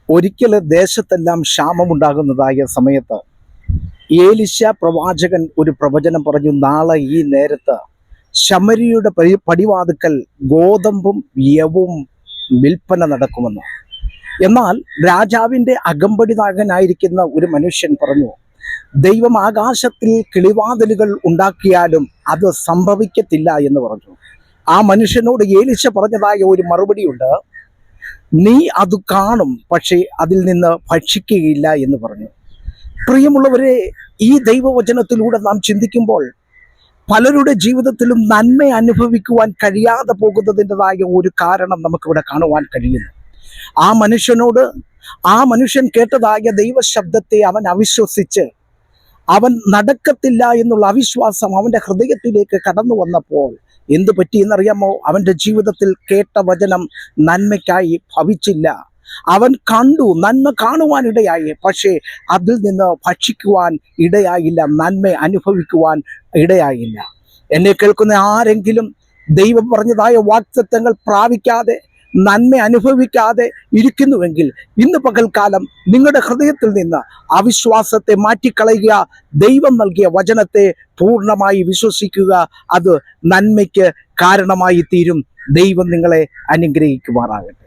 ഒരിക്കൽ ദേശത്തെല്ലാം ക്ഷാമമുണ്ടാകുന്നതായ സമയത്ത് ഏലിശ പ്രവാചകൻ ഒരു പ്രവചനം പറഞ്ഞു. നാളെ ഈ നേരത്ത് ശമരിയുടെ പടിവാതുക്കൽ ഗോതമ്പും യവും വിൽപ്പന നടക്കുമെന്ന്. എന്നാൽ രാജാവിൻ്റെ അകമ്പടിനായകനായിരിക്കുന്ന ഒരു മനുഷ്യൻ പറഞ്ഞു, ദൈവം ആകാശത്തിൽ കിളിവാതിലുകൾ ഉണ്ടാക്കിയാലും അത് സംഭവിക്കത്തില്ല എന്ന് പറഞ്ഞു. ആ മനുഷ്യനോട് ഏലിശ പറഞ്ഞതായ ഒരു മറുപടിയുണ്ട്, നീ അത് കാണും, പക്ഷേ അതിൽ നിന്ന് ഭക്ഷിക്കുകയില്ല എന്ന് പറഞ്ഞു. പ്രിയമുള്ളവരെ, ഈ ദൈവവചനത്തിലൂടെ നാം ചിന്തിക്കുമ്പോൾ പലരുടെ ജീവിതത്തിലും നന്മ അനുഭവിക്കുവാൻ കഴിയാതെ പോകുന്നതിൻ്റെതായ ഒരു കാരണം നമുക്കിവിടെ കാണുവാൻ കഴിയുന്നു. ആ മനുഷ്യൻ കേട്ടതായ ദൈവശബ്ദത്തെ അവൻ അവിശ്വസിച്ച് അവൻ നടക്കത്തില്ല എന്നുള്ള അവിശ്വാസം അവൻ്റെ ഹൃദയത്തിലേക്ക് കടന്നു വന്നപ്പോൾ എന്തു പറ്റിയെന്നറിയാമോ? അവൻ്റെ ജീവിതത്തിൽ കേട്ട വചനം നന്മയ്ക്കായി ഭവിച്ചില്ല. അവൻ കണ്ടു, നന്മ കാണുവാനിടയായി, പക്ഷേ അതിൽ നിന്ന് ഭക്ഷിക്കുവാൻ ഇടയായില്ല, നന്മ അനുഭവിക്കുവാൻ ഇടയായില്ല. എന്നെ കേൾക്കുന്ന ആരെങ്കിലും ദൈവം പറഞ്ഞതായ വാഗ്ദത്തങ്ങൾ പ്രാപിക്കാതെ നന്മ അനുഭവിക്കാതെ ഇരിക്കുന്നുവെങ്കിൽ ഇന്ന് പകൽക്കാലം നിങ്ങളുടെ ഹൃദയത്തിൽ നിന്ന് അവിശ്വാസത്തെ മാറ്റിക്കളയുക. ദൈവം നൽകിയ വചനത്തെ പൂർണ്ണമായി വിശ്വസിക്കുക. അത് നന്മയ്ക്ക് കാരണമായി തീരും. ദൈവം നിങ്ങളെ അനുഗ്രഹിക്കുമാറാകട്ടെ.